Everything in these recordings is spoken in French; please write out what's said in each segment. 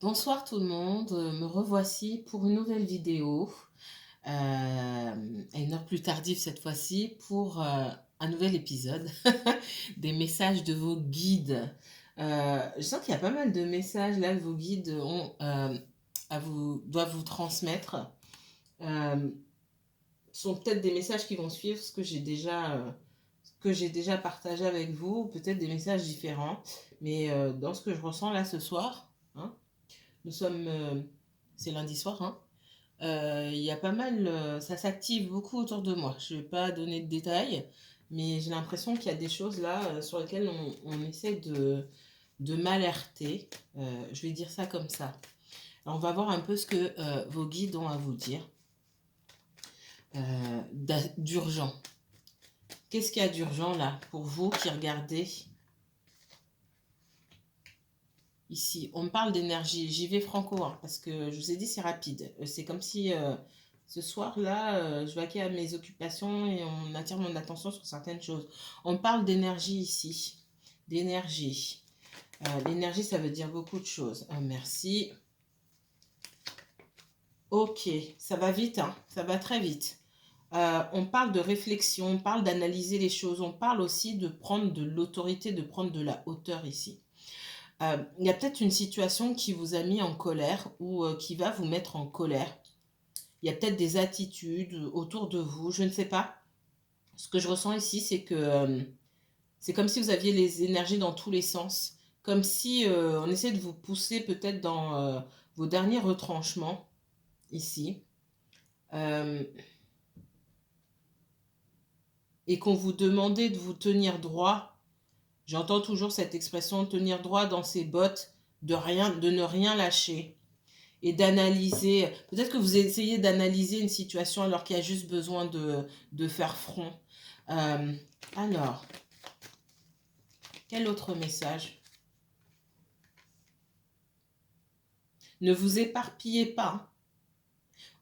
Bonsoir tout le monde, me revoici pour une nouvelle vidéo, à une heure plus tardive cette fois-ci, pour un nouvel épisode des messages de vos guides. Je sens qu'il y a pas mal de messages là que vos guides doivent vous transmettre. Euh, Ce sont peut-être des messages qui vont suivre ce que j'ai déjà partagé avec vous, ou peut-être des messages différents, mais dans ce que je ressens là ce soir, hein, nous sommes, c'est lundi soir, hein. Il y a pas mal, ça s'active beaucoup autour de moi. Je ne vais pas donner de détails, mais j'ai l'impression qu'il y a des choses là sur lesquelles on essaie de m'alerter. Je vais dire ça comme ça. Alors, on va voir un peu ce que vos guides ont à vous dire d'urgent. Qu'est-ce qu'il y a d'urgent là pour vous qui regardez ici? On me parle d'énergie. J'y vais franco, hein, parce que je vous ai dit c'est rapide. C'est comme si ce soir-là, je vaquais à mes occupations et on attire mon attention sur certaines choses. On parle d'énergie ici. D'énergie. L'énergie, ça veut dire beaucoup de choses. Merci. Ok, ça va vite, hein, ça va très vite. On parle de réflexion, on parle d'analyser les choses, on parle aussi de prendre de l'autorité, de prendre de la hauteur ici. Il y a peut-être une situation qui vous a mis en colère ou qui va vous mettre en colère. Il y a peut-être des attitudes autour de vous, je ne sais pas. Ce que je ressens ici, c'est que c'est comme si vous aviez les énergies dans tous les sens, comme si on essaie de vous pousser peut-être dans vos derniers retranchements ici, euh, et qu'on vous demandait de vous tenir droit. J'entends toujours cette expression tenir droit dans ses bottes, de ne rien lâcher. Et d'analyser, peut-être que vous essayez d'analyser une situation alors qu'il y a juste besoin de faire front. Euh, alors, quel autre message? Ne vous éparpillez pas.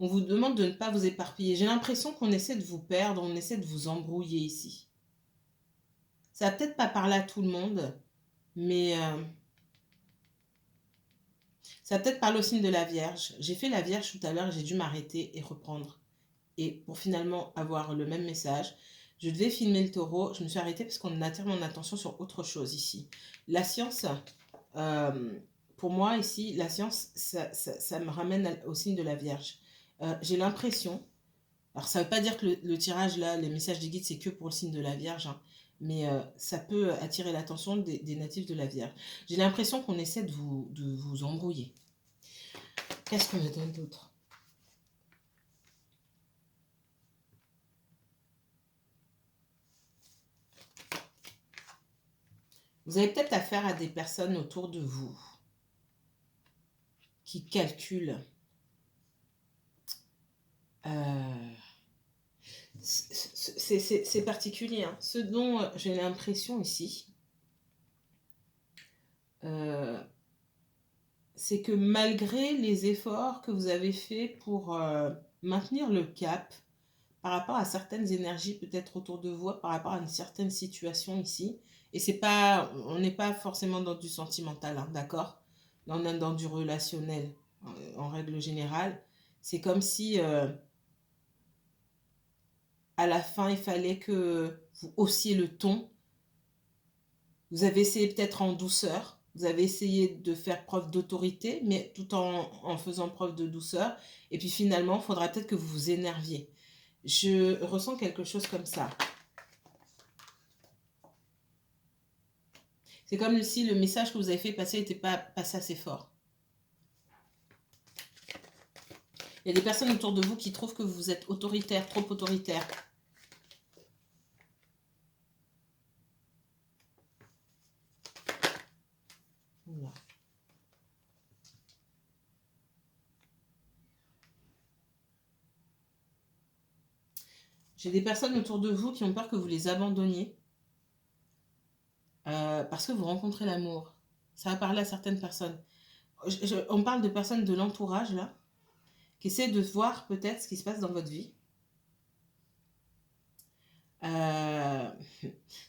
On vous demande de ne pas vous éparpiller. J'ai l'impression qu'on essaie de vous perdre, on essaie de vous embrouiller ici. Ça va peut-être pas parler à tout le monde, mais ça va peut-être parler au signe de la Vierge. J'ai fait la Vierge tout à l'heure, j'ai dû m'arrêter et reprendre. Et pour finalement avoir le même message, je devais filmer le taureau. Je me suis arrêtée parce qu'on attire mon attention sur autre chose ici. La science, euh, pour moi ici, la science, ça me ramène au signe de la Vierge. J'ai l'impression, alors ça ne veut pas dire que le tirage là, les messages des guides, c'est que pour le signe de la Vierge, hein, mais ça peut attirer l'attention des natifs de la Vierge. J'ai l'impression qu'on essaie de vous embrouiller. Qu'est-ce qu'on me donne d'autre? Vous avez peut-être affaire à des personnes autour de vous qui calculent. Euh, c'est particulier, hein. Ce dont j'ai l'impression ici, euh, c'est que malgré les efforts que vous avez faits pour maintenir le cap par rapport à certaines énergies peut-être autour de vous, par rapport à une certaine situation ici, et c'est pas, on n'est pas forcément dans du sentimental, hein, d'accord? Là, on est dans du relationnel, en règle générale. C'est comme si à la fin, il fallait que vous haussiez le ton. Vous avez essayé peut-être en douceur. Vous avez essayé de faire preuve d'autorité, mais tout en faisant preuve de douceur. Et puis finalement, il faudra peut-être que vous vous énerviez. Je ressens quelque chose comme ça. C'est comme si le message que vous avez fait passer n'était pas passé assez fort. Il y a des personnes autour de vous qui trouvent que vous êtes autoritaire, trop autoritaire. Voilà. J'ai des personnes autour de vous qui ont peur que vous les abandonniez parce que vous rencontrez l'amour. Ça va parler à certaines personnes. On parle de personnes de l'entourage, là, qui essaient de voir peut-être ce qui se passe dans votre vie. Euh,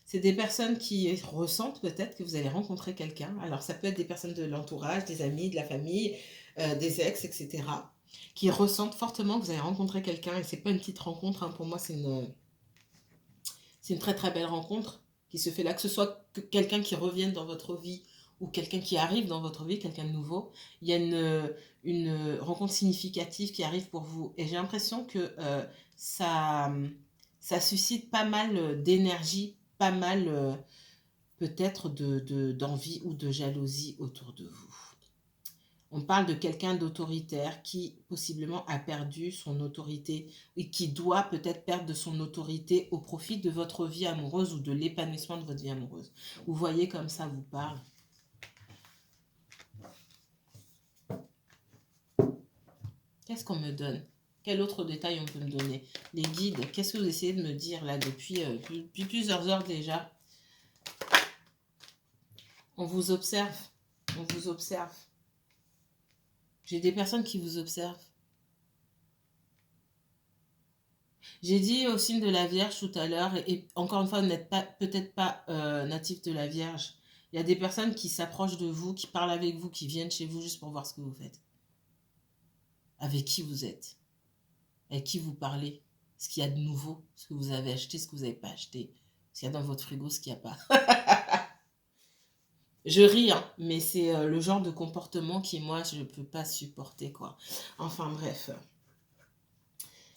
c'est des personnes qui ressentent peut-être que vous allez rencontrer quelqu'un. Alors, ça peut être des personnes de l'entourage, des amis, de la famille, des ex, etc., qui ressentent fortement que vous allez rencontrer quelqu'un. Et c'est pas une petite rencontre, hein. Pour moi, c'est une très très belle rencontre qui se fait là, que ce soit quelqu'un qui revienne dans votre vie ou quelqu'un qui arrive dans votre vie, quelqu'un de nouveau. Il y a une rencontre significative qui arrive pour vous. Et j'ai l'impression que ça, ça suscite pas mal d'énergie, pas mal peut-être d'envie ou de jalousie autour de vous. On parle de quelqu'un d'autoritaire qui possiblement a perdu son autorité et qui doit peut-être perdre de son autorité au profit de votre vie amoureuse ou de l'épanouissement de votre vie amoureuse. Vous voyez comme ça vous parle. Qu'est-ce qu'on me donne? Quel autre détail on peut me donner? Les guides, qu'est-ce que vous essayez de me dire là depuis plusieurs heures déjà? On vous observe. On vous observe. J'ai des personnes qui vous observent. J'ai dit au signe de la Vierge tout à l'heure, et encore une fois, vous n'êtes peut-être pas natif de la Vierge. Il y a des personnes qui s'approchent de vous, qui parlent avec vous, qui viennent chez vous juste pour voir ce que vous faites. Avec qui vous êtes. Avec qui vous parlez. Ce qu'il y a de nouveau. Ce que vous avez acheté, ce que vous n'avez pas acheté. Ce qu'il y a dans votre frigo, ce qu'il n'y a pas. Je ris, hein, mais c'est le genre de comportement qui, moi, je ne peux pas supporter, quoi. Enfin, bref.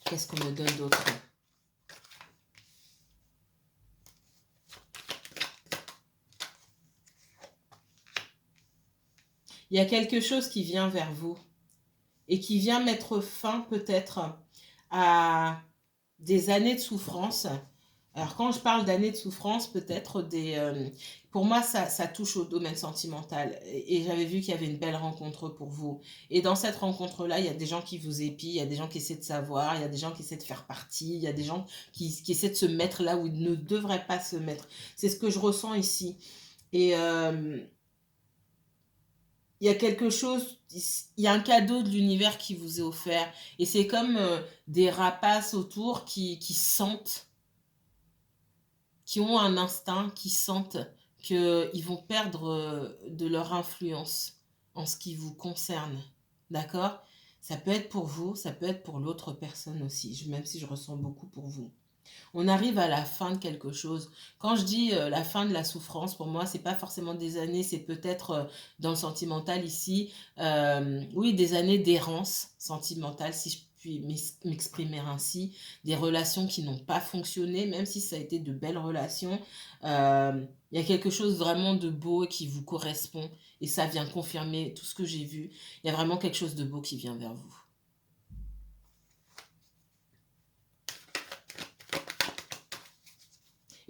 Qu'est-ce qu'on me donne d'autre? Il y a quelque chose qui vient vers vous et qui vient mettre fin peut-être à des années de souffrance. Alors quand je parle d'années de souffrance, peut-être pour moi, ça touche au domaine sentimental. Et j'avais vu qu'il y avait une belle rencontre pour vous. Et dans cette rencontre-là, il y a des gens qui vous épient, il y a des gens qui essaient de savoir, il y a des gens qui essaient de faire partie, il y a des gens qui essaient de se mettre là où ils ne devraient pas se mettre. C'est ce que je ressens ici. Et il y a quelque chose, il y a un cadeau de l'univers qui vous est offert. Et c'est comme des rapaces autour qui sentent, qui ont un instinct, qui sentent qu'ils vont perdre de leur influence en ce qui vous concerne. D'accord? Ça peut être pour vous, ça peut être pour l'autre personne aussi, même si je ressens beaucoup pour vous. On arrive à la fin de quelque chose. Quand je dis la fin de la souffrance, pour moi, c'est pas forcément des années, c'est peut-être dans le sentimental ici, oui, des années d'errance sentimentale, si je puis m'exprimer ainsi, des relations qui n'ont pas fonctionné, même si ça a été de belles relations. Il y a quelque chose vraiment de beau qui vous correspond et ça vient confirmer tout ce que j'ai vu. Il y a vraiment quelque chose de beau qui vient vers vous.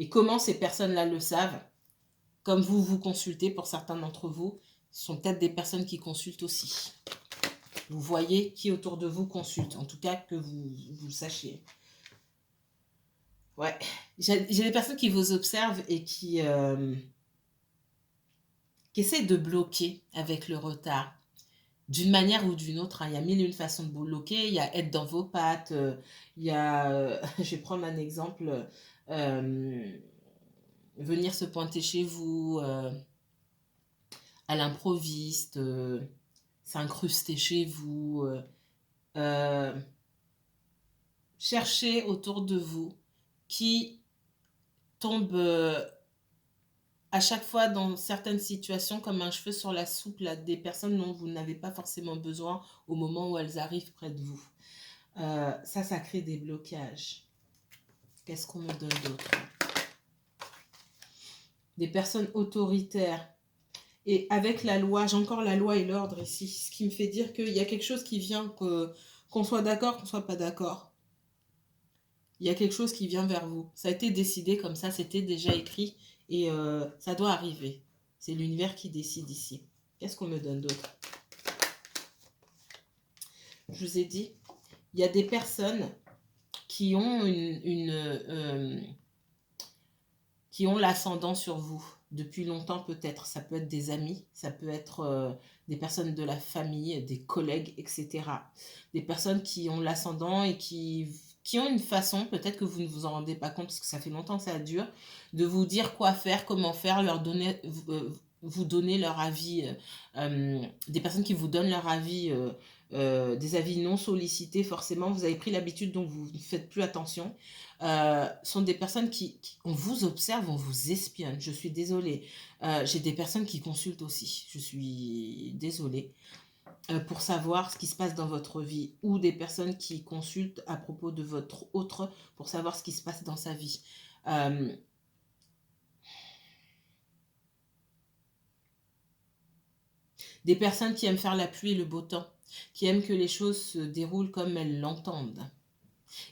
Et comment ces personnes-là le savent? Comme vous vous consultez, pour certains d'entre vous, ce sont peut-être des personnes qui consultent aussi. Vous voyez qui autour de vous consulte, en tout cas que vous le sachiez. Ouais, j'ai des personnes qui vous observent et qui essaient de bloquer avec le retard. D'une manière ou d'une autre, hein. Il y a mille et une façons de bloquer, il y a être dans vos pattes, il y a, je vais prendre un exemple, venir se pointer chez vous à l'improviste, s'incruster chez vous, euh, chercher autour de vous qui tombe à chaque fois dans certaines situations comme un cheveu sur la soupe là, des personnes dont vous n'avez pas forcément besoin au moment où elles arrivent près de vous. Ça crée des blocages. Qu'est-ce qu'on me donne d'autre? Des personnes autoritaires. Et avec la loi, j'ai encore la loi et l'ordre ici, ce qui me fait dire qu'il y a quelque chose qui vient, qu'on soit d'accord, qu'on soit pas d'accord. Il y a quelque chose qui vient vers vous. Ça a été décidé comme ça, c'était déjà écrit et ça doit arriver. C'est l'univers qui décide ici. Qu'est-ce qu'on me donne d'autre? Je vous ai dit, il y a des personnes qui ont qui ont l'ascendant sur vous depuis longtemps peut-être. Ça peut être des amis, ça peut être des personnes de la famille, des collègues, etc. Des personnes qui ont l'ascendant et qui qui ont une façon, peut-être que vous ne vous en rendez pas compte parce que ça fait longtemps que ça dure, de vous dire quoi faire, comment faire, vous donner leur avis, des personnes qui vous donnent leur avis, des avis non sollicités forcément, vous avez pris l'habitude donc vous ne faites plus attention, sont des personnes on vous observe, on vous espionne, je suis désolée. J'ai des personnes qui consultent aussi, je suis désolée, pour savoir ce qui se passe dans votre vie, ou des personnes qui consultent à propos de votre autre pour savoir ce qui se passe dans sa vie. Des personnes qui aiment faire la pluie et le beau temps, qui aiment que les choses se déroulent comme elles l'entendent.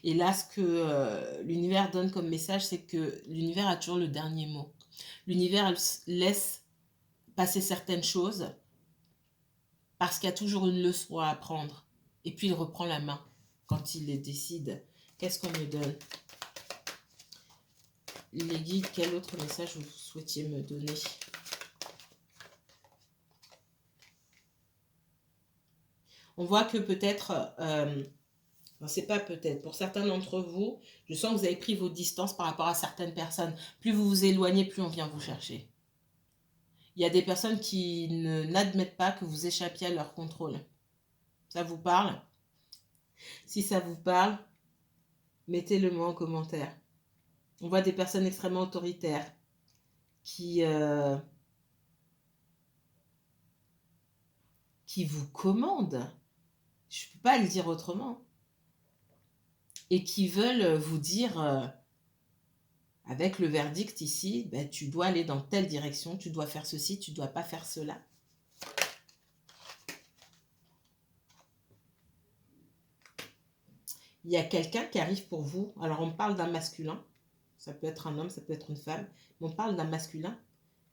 Et là, ce que l'univers donne comme message, c'est que l'univers a toujours le dernier mot. L'univers laisse passer certaines choses parce qu'il y a toujours une leçon à apprendre. Et puis, il reprend la main quand il les décide. Qu'est-ce qu'on me donne? Les guides, quel autre message vous souhaitiez me donner? On voit que peut-être, c'est pas peut-être, pour certains d'entre vous, je sens que vous avez pris vos distances par rapport à certaines personnes. Plus vous vous éloignez, plus on vient vous chercher. Il y a des personnes qui n'admettent pas que vous échappiez à leur contrôle. Ça vous parle? Si ça vous parle, mettez-le moi en commentaire. On voit des personnes extrêmement autoritaires qui vous commandent. Je ne peux pas le dire autrement. Et qui veulent vous dire, avec le verdict ici, ben, tu dois aller dans telle direction, tu dois faire ceci, tu ne dois pas faire cela. Il y a quelqu'un qui arrive pour vous. Alors, on parle d'un masculin. Ça peut être un homme, ça peut être une femme. Mais on parle d'un masculin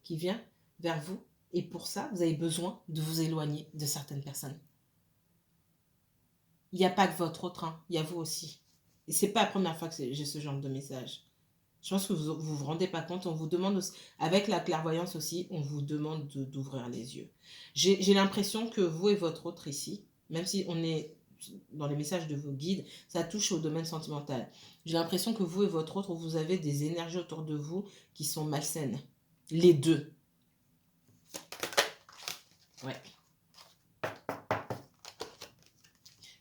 qui vient vers vous. Et pour ça, vous avez besoin de vous éloigner de certaines personnes. Il n'y a pas que votre autre, hein. Il y a vous aussi. Et ce n'est pas la première fois que j'ai ce genre de message. Je pense que vous ne vous rendez pas compte. On vous demande aussi, avec la clairvoyance aussi, on vous demande d'ouvrir les yeux. J'ai l'impression que vous et votre autre ici, même si on est dans les messages de vos guides, ça touche au domaine sentimental. J'ai l'impression que vous et votre autre, vous avez des énergies autour de vous qui sont malsaines. Les deux. Ouais.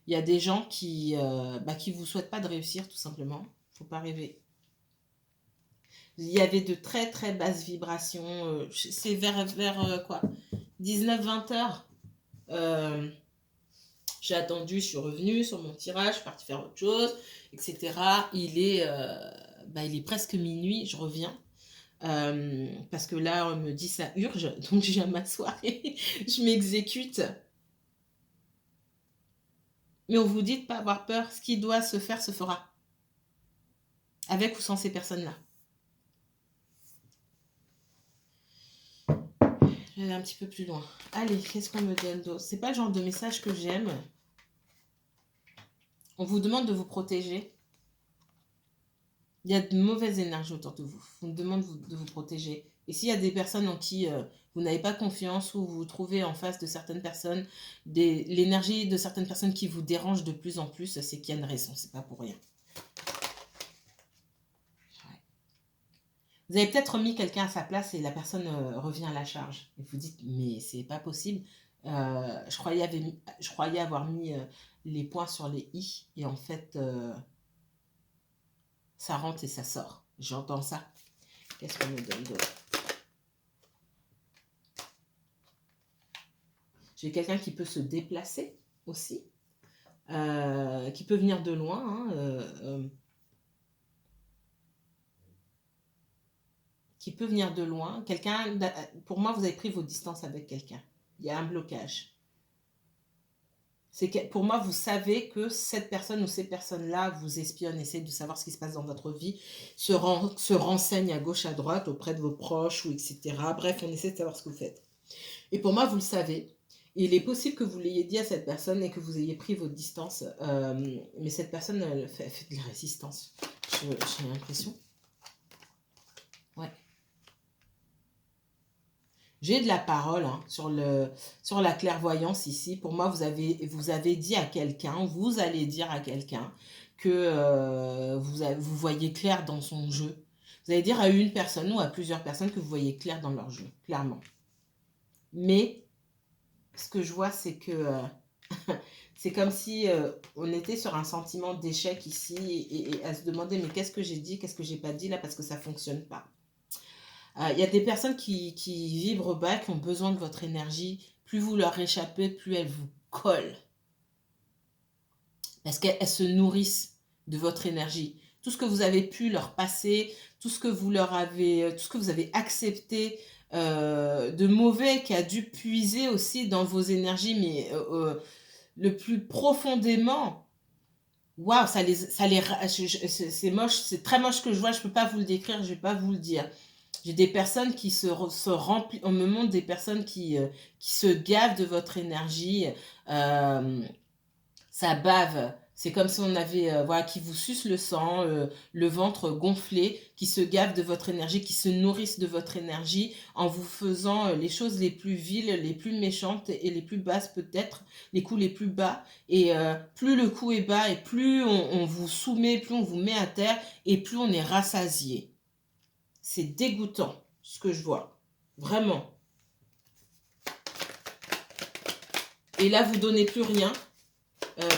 Il y a des gens qui vous souhaitent pas de réussir, tout simplement. Faut pas rêver. Il y avait de très très basses vibrations. C'est vers quoi 19-20 heures. J'ai attendu, je suis revenue sur mon tirage, je suis partie faire autre chose, etc. Il est presque minuit, je reviens. Parce que là, on me dit ça urge, donc je viens m'asseoir et je m'exécute. Mais on vous dit de ne pas avoir peur, ce qui doit se faire se fera. Avec ou sans ces personnes-là. Je vais aller un petit peu plus loin. Allez, qu'est-ce qu'on me donne d'autre? C'est pas le genre de message que j'aime. On vous demande de vous protéger. Il y a de mauvaises énergies autour de vous. On vous demande de vous protéger. Et s'il y a des personnes en qui vous n'avez pas confiance ou vous vous trouvez en face de certaines personnes, l'énergie de certaines personnes qui vous dérange de plus en plus, c'est qu'il y a une raison. C'est pas pour rien. Vous avez peut-être mis quelqu'un à sa place et la personne revient à la charge. Et vous dites, mais c'est pas possible. Je croyais avoir mis les points sur les i. Et en fait, ça rentre et ça sort. J'entends ça. Qu'est-ce qu'on me donne d'autre? J'ai quelqu'un qui peut se déplacer aussi. Qui peut venir de loin. Hein, qui peut venir de loin. Quelqu'un, pour moi, vous avez pris vos distances avec quelqu'un. Il y a un blocage. C'est que pour moi, vous savez que cette personne ou ces personnes-là vous espionnent, essayent de savoir ce qui se passe dans votre vie, se renseignent à gauche, à droite, auprès de vos proches, ou etc. Bref, on essaie de savoir ce que vous faites. Et pour moi, vous le savez. Il est possible que vous l'ayez dit à cette personne et que vous ayez pris votre distance. Mais cette personne, elle fait de la résistance. J'ai l'impression. Ouais. J'ai de la parole hein, sur la clairvoyance ici. Pour moi, vous avez dit à quelqu'un, vous allez dire à quelqu'un que vous voyez clair dans son jeu. Vous allez dire à une personne ou à plusieurs personnes que vous voyez clair dans leur jeu, clairement. Mais ce que je vois, c'est que c'est comme si on était sur un sentiment d'échec ici et à se demander mais qu'est-ce que j'ai dit, qu'est-ce que j'ai pas dit là parce que ça fonctionne pas. Il y a des personnes qui vibrent bas, qui ont besoin de votre énergie. Plus vous leur échappez, plus elles vous collent. Parce qu'elles se nourrissent de votre énergie. Tout ce que vous avez pu leur passer, tout ce que vous avez accepté de mauvais, qui a dû puiser aussi dans vos énergies, mais le plus profondément. Waouh, c'est moche, c'est très moche que je vois, je peux pas vous le décrire, je vais pas vous le dire. J'ai des personnes qui se remplissent, on me montre des personnes qui se gavent de votre énergie, ça bave. C'est comme si on avait, voilà, qui vous suce le sang, le ventre gonflé, qui se gavent de votre énergie, qui se nourrissent de votre énergie en vous faisant les choses les plus viles, les plus méchantes et les plus basses peut-être, les coups les plus bas. Et plus le coup est bas et plus on vous soumet, plus on vous met à terre et plus on est rassasié. C'est dégoûtant ce que je vois, vraiment. Et là, vous donnez plus rien.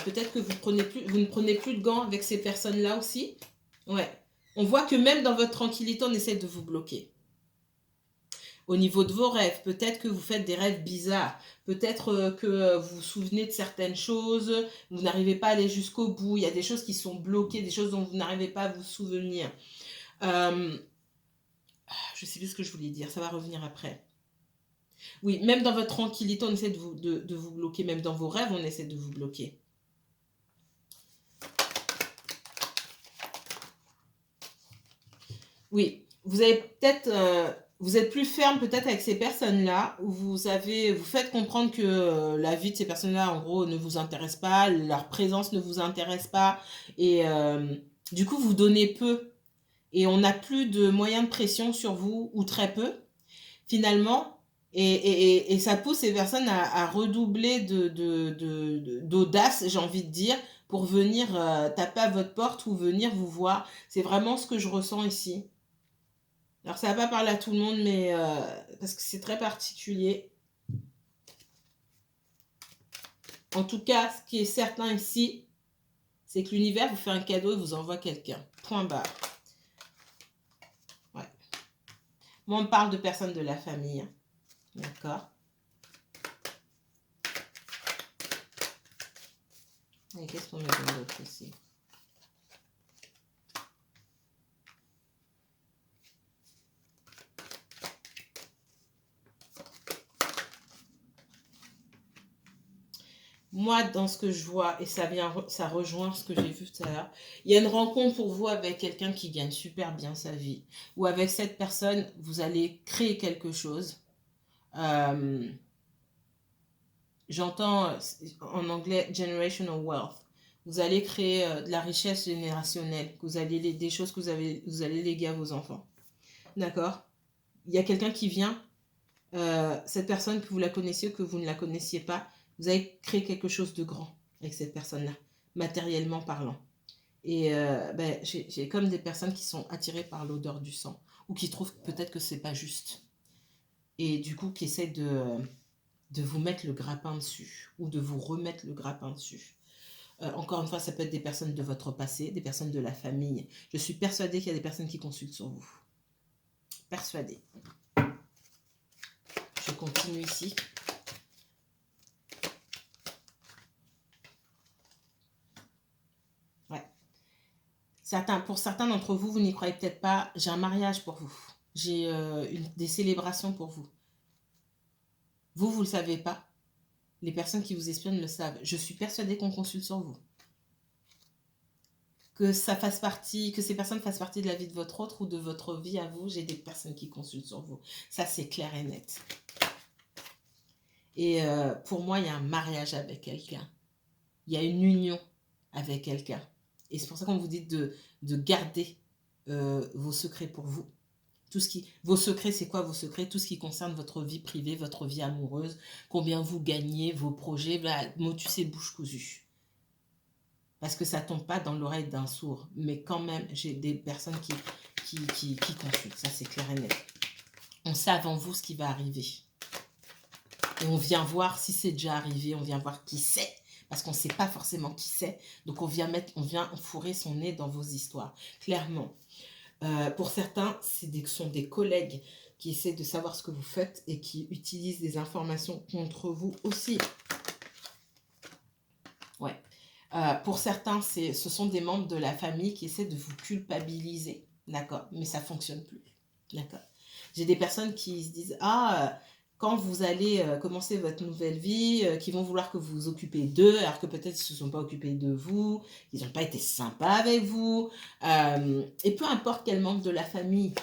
Peut-être que vous ne prenez plus de gants avec ces personnes-là aussi. Ouais. On voit que même dans votre tranquillité, on essaie de vous bloquer. Au niveau de vos rêves, peut-être que vous faites des rêves bizarres. Peut-être que vous vous souvenez de certaines choses. Vous n'arrivez pas à aller jusqu'au bout. Il y a des choses qui sont bloquées, des choses dont vous n'arrivez pas à vous souvenir. Je ne sais plus ce que je voulais dire. Ça va revenir après. Oui, même dans votre tranquillité, on essaie de vous bloquer. Même dans vos rêves, on essaie de vous bloquer. Oui, vous avez peut-être, vous êtes plus ferme peut-être avec ces personnes-là, où vous faites comprendre que la vie de ces personnes-là, en gros, ne vous intéresse pas, leur présence ne vous intéresse pas, et du coup, vous donnez peu, et on n'a plus de moyens de pression sur vous, ou très peu, finalement, et ça pousse ces personnes à redoubler d'audace, j'ai envie de dire, pour venir taper à votre porte ou venir vous voir. C'est vraiment ce que je ressens ici. Alors, ça va pas parler à tout le monde, mais parce que c'est très particulier. En tout cas, ce qui est certain ici, c'est que l'univers vous fait un cadeau et vous envoie quelqu'un. Point barre. Ouais. Moi, on me parle de personnes de la famille. Hein. D'accord. Et qu'est-ce qu'on me donne d'autre ici? Moi, dans ce que je vois, et ça rejoint ce que j'ai vu tout à l'heure, il y a une rencontre pour vous avec quelqu'un qui gagne super bien sa vie. Ou avec cette personne, vous allez créer quelque chose. J'entends en anglais generational wealth. Vous allez créer de la richesse générationnelle. Des choses que vous allez léguer à vos enfants. D'accord? Il y a quelqu'un qui vient, cette personne, que vous la connaissiez ou que vous ne la connaissiez pas, vous allez créer quelque chose de grand avec cette personne-là, matériellement parlant. Et j'ai comme des personnes qui sont attirées par l'odeur du sang ou qui trouvent peut-être que c'est pas juste. Et du coup, qui essaient de vous mettre le grappin dessus ou de vous remettre le grappin dessus. Encore une fois, ça peut être des personnes de votre passé, des personnes de la famille. Je suis persuadée qu'il y a des personnes qui consultent sur vous. Persuadée. Je continue ici. Ouais. Pour certains d'entre vous, vous n'y croyez peut-être pas. J'ai un mariage pour vous. J'ai des célébrations pour vous. Vous ne le savez pas. Les personnes qui vous espionnent le savent. Je suis persuadée qu'on consulte sur vous. Que ces personnes fassent partie de la vie de votre autre ou de votre vie à vous, j'ai des personnes qui consultent sur vous. Ça, c'est clair et net. Et pour moi, il y a un mariage avec quelqu'un. Il y a une union avec quelqu'un. Et c'est pour ça qu'on vous dit de garder vos secrets pour vous. Vos secrets, c'est quoi vos secrets? Tout ce qui concerne votre vie privée, votre vie amoureuse, combien vous gagnez, vos projets, motus et bouche cousue. parce que ça tombe pas dans l'oreille d'un sourd. Mais quand même, j'ai des personnes qui consultent. Ça, c'est clair et net. On sait avant vous ce qui va arriver. Et on vient voir si c'est déjà arrivé. On vient voir qui c'est. Parce qu'on ne sait pas forcément qui c'est. Donc, on vient fourrer son nez dans vos histoires. Clairement. Pour certains, sont des collègues qui essaient de savoir ce que vous faites et qui utilisent des informations contre vous aussi. Ouais. Pour certains, ce sont des membres de la famille qui essaient de vous culpabiliser. D'accord? Mais ça ne fonctionne plus. D'accord? J'ai des personnes qui se disent « Ah, quand vous allez commencer votre nouvelle vie, qui vont vouloir que vous vous occupez d'eux, alors que peut-être ils ne se sont pas occupés de vous, ils n'ont pas été sympas avec vous. Et peu importe quel membre de la famille,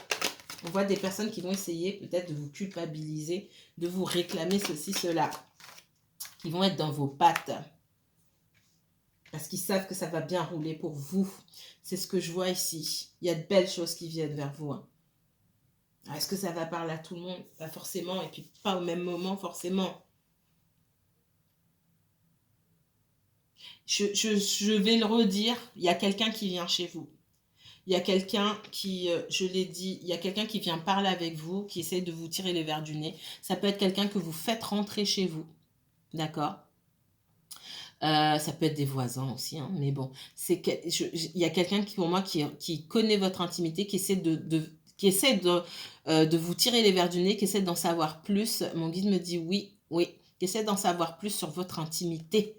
on voit des personnes qui vont essayer peut-être de vous culpabiliser, de vous réclamer ceci, cela, qui vont être dans vos pattes. Parce qu'ils savent que ça va bien rouler pour vous. C'est ce que je vois ici. Il y a de belles choses qui viennent vers vous. Hein. Est-ce que ça va parler à tout le monde? Pas forcément, et puis pas au même moment forcément. Je vais le redire, il y a quelqu'un qui vient chez vous. Il y a quelqu'un qui, je l'ai dit, il y a quelqu'un qui vient parler avec vous, qui essaie de vous tirer les verres du nez. Ça peut être quelqu'un que vous faites rentrer chez vous. D'accord? Ça peut être des voisins aussi, hein, mais bon. Il y a quelqu'un qui, pour moi, qui connaît votre intimité, qui essaie de vous tirer les verres du nez, qui essaie d'en savoir plus. Mon guide me dit oui, qui essaie d'en savoir plus sur votre intimité.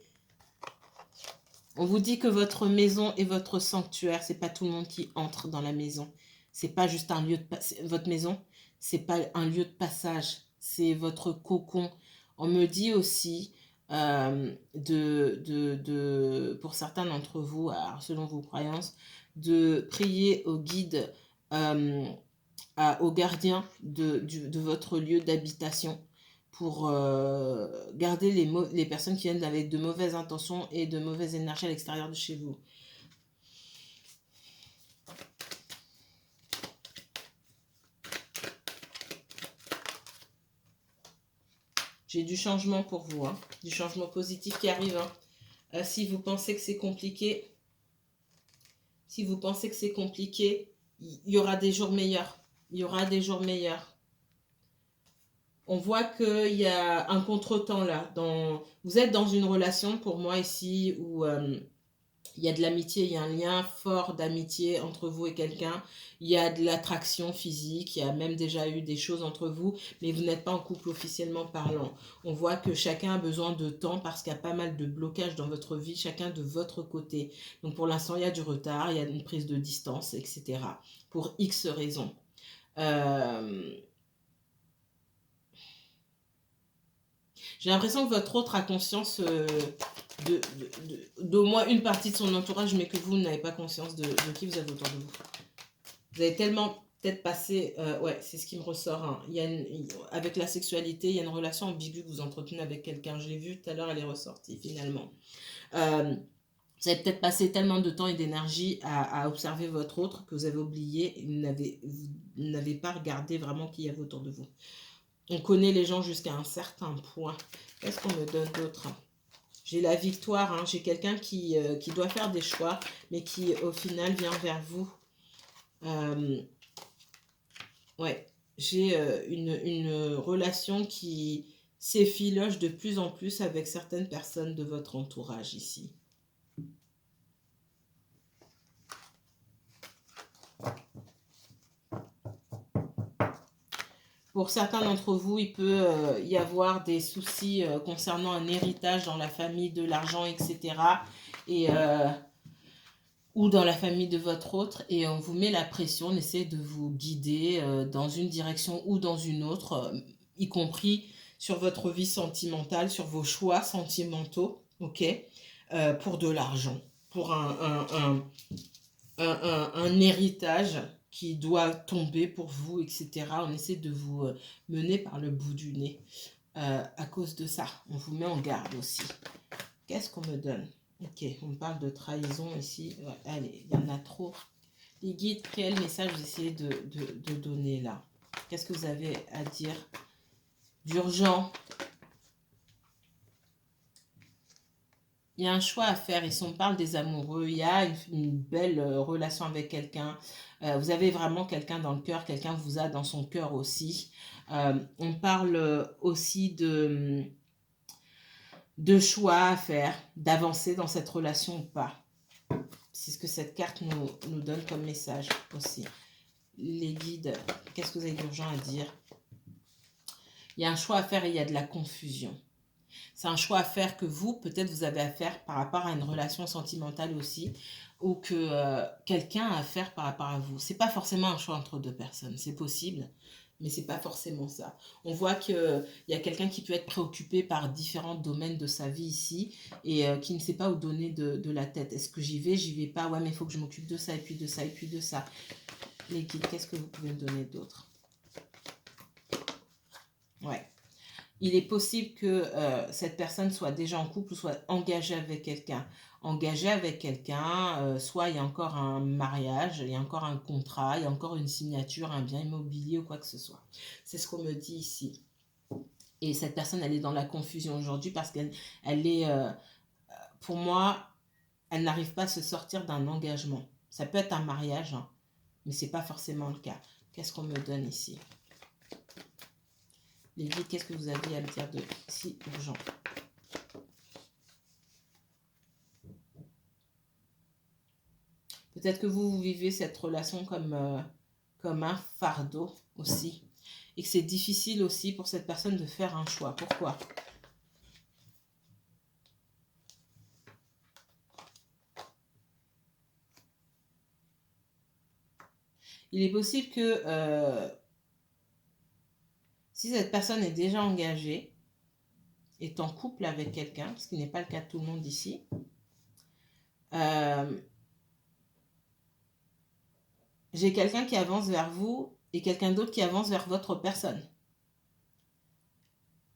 On vous dit que votre maison est votre sanctuaire. C'est pas tout le monde qui entre dans la maison. C'est pas juste un lieu de votre maison, c'est pas un lieu de passage. C'est votre cocon. On me dit aussi pour certains d'entre vous, alors selon vos croyances, de prier au guide, au gardien de votre lieu d'habitation pour garder les personnes qui viennent avec de mauvaises intentions et de mauvaises énergies à l'extérieur de chez vous. J'ai du changement pour vous, hein, du changement positif qui arrive. Hein. Si vous pensez que c'est compliqué, il y aura des jours meilleurs. Il y aura des jours meilleurs. On voit qu'il y a un contretemps là. Vous êtes dans une relation pour moi ici où il y a de l'amitié, il y a un lien fort d'amitié entre vous et quelqu'un. Il y a de l'attraction physique, il y a même déjà eu des choses entre vous, mais vous n'êtes pas en couple officiellement parlant. On voit que chacun a besoin de temps parce qu'il y a pas mal de blocages dans votre vie, chacun de votre côté. Donc pour l'instant, il y a du retard, il y a une prise de distance, etc. Pour X raisons. J'ai l'impression que votre autre a conscience d'au moins une partie de son entourage, mais que vous n'avez pas conscience de qui vous avez autour de vous. Vous avez tellement peut-être passé... ouais, c'est ce qui me ressort. Hein. Avec la sexualité, il y a une relation ambiguë que vous entretenez avec quelqu'un. Je l'ai vu tout à l'heure, elle est ressortie finalement. Vous avez peut-être passé tellement de temps et d'énergie à observer votre autre que vous avez oublié, vous n'avez pas regardé vraiment qui y avait autour de vous. On connaît les gens jusqu'à un certain point. Qu'est-ce qu'on me donne d'autre? J'ai la victoire. Hein. J'ai quelqu'un qui doit faire des choix, mais qui, au final, vient vers vous. Ouais. J'ai une relation qui s'effiloche de plus en plus avec certaines personnes de votre entourage ici. Pour certains d'entre vous, il peut y avoir des soucis concernant un héritage dans la famille, de l'argent, etc. Ou dans la famille de votre autre. Et on vous met la pression, on essaie de vous guider dans une direction ou dans une autre, y compris sur votre vie sentimentale, sur vos choix sentimentaux, ok, pour de l'argent, pour un héritage qui doit tomber pour vous, etc. On essaie de vous mener par le bout du nez à cause de ça. On vous met en garde aussi. Qu'est-ce qu'on me donne? Ok, on me parle de trahison ici. Ouais, allez, il y en a trop. Les guides, quel message vous essayez de donner là? Qu'est-ce que vous avez à dire d'urgent? Il y a un choix à faire. Et si on parle des amoureux, il y a une belle relation avec quelqu'un. Vous avez vraiment quelqu'un dans le cœur, quelqu'un vous a dans son cœur aussi. On parle aussi de choix à faire, d'avancer dans cette relation ou pas. C'est ce que cette carte nous donne comme message aussi. Les guides, qu'est-ce que vous avez d'urgent à dire? Il y a un choix à faire et il y a de la confusion. C'est un choix à faire que vous, peut-être vous avez à faire par rapport à une relation sentimentale aussi, ou que quelqu'un a à faire par rapport à vous. C'est pas forcément un choix entre deux personnes, c'est possible, mais c'est pas forcément ça. On voit qu'il y a quelqu'un qui peut être préoccupé par différents domaines de sa vie ici et qui ne sait pas où donner de la tête. Est-ce que j'y vais pas? Ouais, mais il faut que je m'occupe de ça et puis de ça et puis de ça. Les guides, qu'est-ce que vous pouvez me donner d'autre? Ouais. Il est possible que cette personne soit déjà en couple ou soit engagée avec quelqu'un. Engagée avec quelqu'un, soit il y a encore un mariage, il y a encore un contrat, il y a encore une signature, un bien immobilier ou quoi que ce soit. C'est ce qu'on me dit ici. Et cette personne, elle est dans la confusion aujourd'hui parce qu'elle est, pour moi, elle n'arrive pas à se sortir d'un engagement. Ça peut être un mariage, hein, mais ce n'est pas forcément le cas. Qu'est-ce qu'on me donne ici? Les guides, qu'est-ce que vous avez à me dire de si urgent? Peut-être que vous vivez cette relation comme un fardeau aussi. Et que c'est difficile aussi pour cette personne de faire un choix. Pourquoi? Il est possible que si cette personne est déjà engagée, est en couple avec quelqu'un, ce qui n'est pas le cas de tout le monde ici, j'ai quelqu'un qui avance vers vous et quelqu'un d'autre qui avance vers votre personne.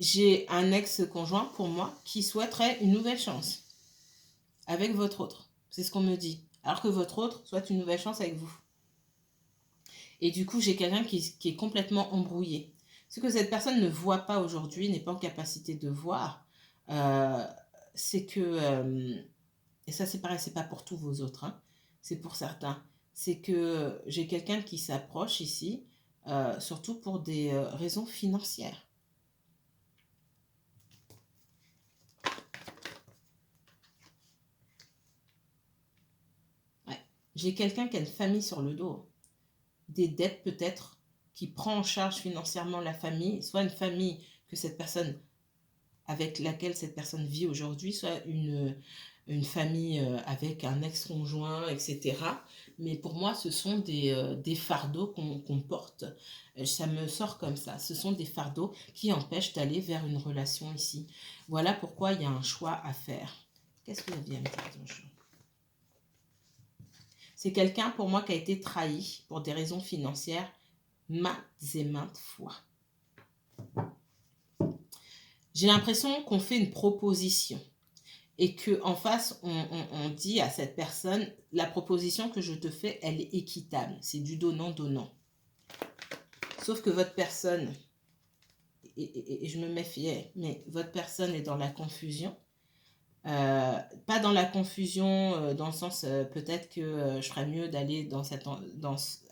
J'ai un ex-conjoint pour moi qui souhaiterait une nouvelle chance avec votre autre. C'est ce qu'on me dit. Alors que votre autre souhaite une nouvelle chance avec vous. Et du coup, j'ai quelqu'un qui est complètement embrouillé. Ce que cette personne ne voit pas aujourd'hui, n'est pas en capacité de voir, c'est que, et ça c'est pareil, c'est pas pour tous vos autres, hein, c'est pour certains, c'est que j'ai quelqu'un qui s'approche ici, surtout pour des raisons financières. Ouais. J'ai quelqu'un qui a une famille sur le dos, des dettes peut-être, qui prend en charge financièrement la famille, soit une famille que cette personne avec laquelle cette personne vit aujourd'hui, soit une famille avec un ex-conjoint, etc. Mais pour moi, ce sont des fardeaux qu'on porte. Ça me sort comme ça. Ce sont des fardeaux qui empêchent d'aller vers une relation ici. Voilà pourquoi il y a un choix à faire. Qu'est-ce que vous aviez à me dire, Donjon? C'est quelqu'un pour moi qui a été trahi pour des raisons financières maintes et maintes fois. J'ai l'impression qu'on fait une proposition et qu'en face, on dit à cette personne, la proposition que je te fais, elle est équitable. C'est du donnant-donnant. Sauf que votre personne, et je me méfiais, mais votre personne est dans la confusion. Pas dans la confusion, dans le sens, peut-être que je ferais mieux d'aller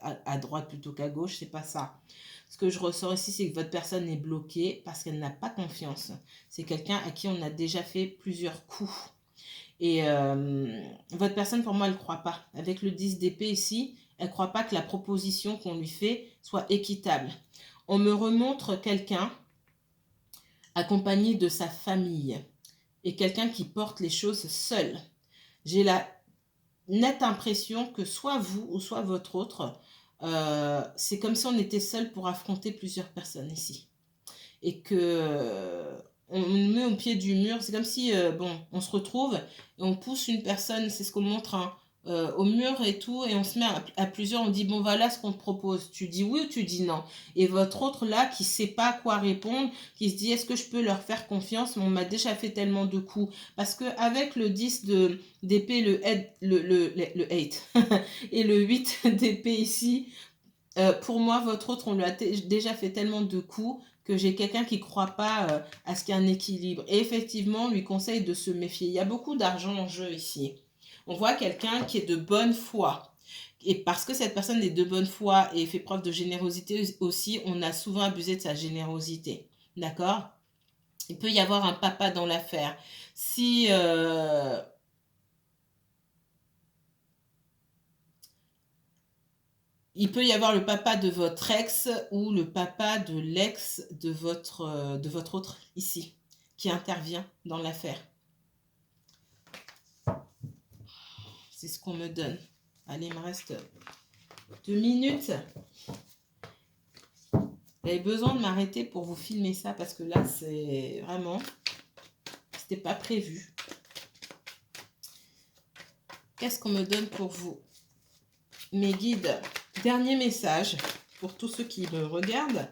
à droite plutôt qu'à gauche, c'est pas ça. Ce que je ressors ici, c'est que votre personne est bloquée parce qu'elle n'a pas confiance. C'est quelqu'un à qui on a déjà fait plusieurs coups. Et votre personne, pour moi, elle ne croit pas. Avec le 10 d'épée ici, elle ne croit pas que la proposition qu'on lui fait soit équitable. On me remontre quelqu'un accompagné de sa famille et quelqu'un qui porte les choses seul. J'ai la nette impression que soit vous ou soit votre autre, c'est comme si on était seul pour affronter plusieurs personnes ici. Et que on met au pied du mur, c'est comme si, bon, on se retrouve et on pousse une personne, c'est ce qu'on montre, hein, au mur et tout, et on se met à plusieurs, on dit, bon, voilà ce qu'on te propose. Tu dis oui ou tu dis non. Et votre autre là, qui sait pas quoi répondre, qui se dit, est-ce que je peux leur faire confiance? On m'a déjà fait tellement de coups. Parce que avec le 10 d'épée, le 8 et le 8 d'épée ici, pour moi, votre autre, on lui a déjà fait tellement de coups que j'ai quelqu'un qui ne croit pas à ce qu'il y a un équilibre. Et effectivement, on lui conseille de se méfier. Il y a beaucoup d'argent en jeu ici. On voit quelqu'un qui est de bonne foi. Et parce que cette personne est de bonne foi et fait preuve de générosité aussi, on a souvent abusé de sa générosité. D'accord? Il peut y avoir un papa dans l'affaire. Si il peut y avoir le papa de votre ex ou le papa de l'ex de votre autre ici, qui intervient dans l'affaire. C'est ce qu'on me donne. Allez, il me reste 2 minutes. J'avais besoin de m'arrêter pour vous filmer ça parce que là, c'est vraiment... C'était pas prévu. Qu'est-ce qu'on me donne pour vous? Mes guides, dernier message pour tous ceux qui me regardent.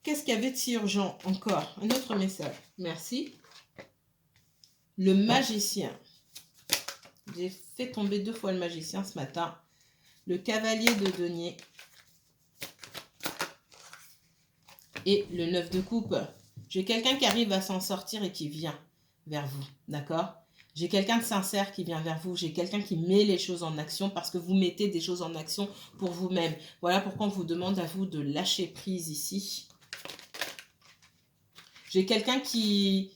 Qu'est-ce qu'il y avait de si urgent? Encore un autre message. Merci. Le magicien. J'ai fait tomber 2 fois le magicien ce matin. Le cavalier de denier. Et le 9 de coupe. J'ai quelqu'un qui arrive à s'en sortir et qui vient vers vous. D'accord? J'ai quelqu'un de sincère qui vient vers vous. J'ai quelqu'un qui met les choses en action parce que vous mettez des choses en action pour vous-même. Voilà pourquoi on vous demande à vous de lâcher prise ici. J'ai quelqu'un qui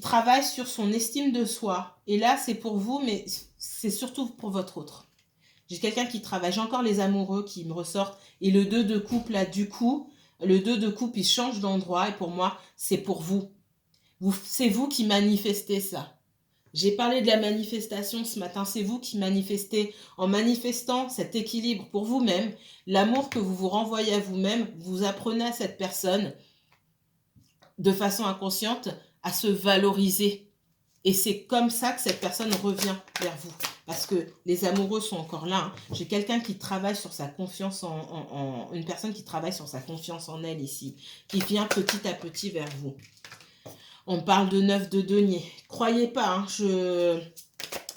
travaille sur son estime de soi. Et là, c'est pour vous, mais c'est surtout pour votre autre. J'ai quelqu'un qui travaille. J'ai encore les amoureux qui me ressortent. Et le 2 de coupe, là, du coup, le 2 de coupe, il change d'endroit. Et pour moi, c'est pour vous. C'est vous qui manifestez ça. J'ai parlé de la manifestation ce matin. C'est vous qui manifestez. En manifestant cet équilibre pour vous-même, l'amour que vous vous renvoyez à vous-même, vous apprenez à cette personne, de façon inconsciente, à se valoriser. Et c'est comme ça que cette personne revient vers vous. Parce que les amoureux sont encore là. Hein. J'ai quelqu'un qui travaille sur sa confiance une personne qui travaille sur sa confiance en elle ici, qui vient petit à petit vers vous. On parle de 9 de denier. Croyez pas, hein,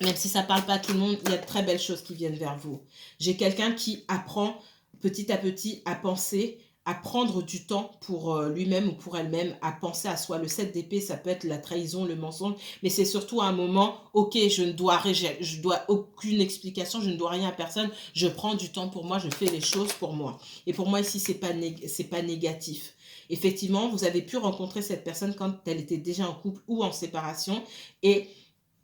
même si ça ne parle pas à tout le monde, il y a de très belles choses qui viennent vers vous. J'ai quelqu'un qui apprend petit à petit à penser, à prendre du temps pour lui-même ou pour elle-même, à penser à soi. Le 7 d'épée, ça peut être la trahison, le mensonge, mais c'est surtout un moment, ok, je ne dois aucune explication, je ne dois rien à personne, je prends du temps pour moi, je fais les choses pour moi. Et pour moi ici, c'est pas négatif. Effectivement, vous avez pu rencontrer cette personne quand elle était déjà en couple ou en séparation et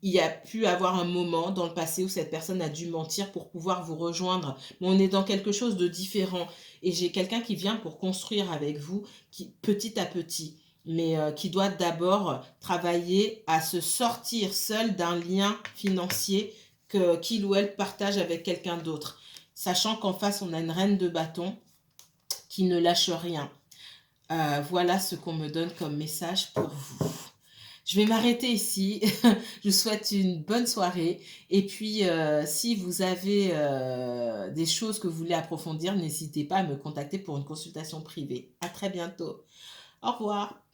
il y a pu avoir un moment dans le passé où cette personne a dû mentir pour pouvoir vous rejoindre. Mais on est dans quelque chose de différent. Et j'ai quelqu'un qui vient pour construire avec vous petit à petit. Mais qui doit d'abord travailler à se sortir seul d'un lien financier qu'il ou elle partage avec quelqu'un d'autre. Sachant qu'en face, on a une reine de bâton qui ne lâche rien. Voilà ce qu'on me donne comme message pour vous. Je vais m'arrêter ici. Je vous souhaite une bonne soirée. Et puis, si vous avez des choses que vous voulez approfondir, n'hésitez pas à me contacter pour une consultation privée. À très bientôt. Au revoir.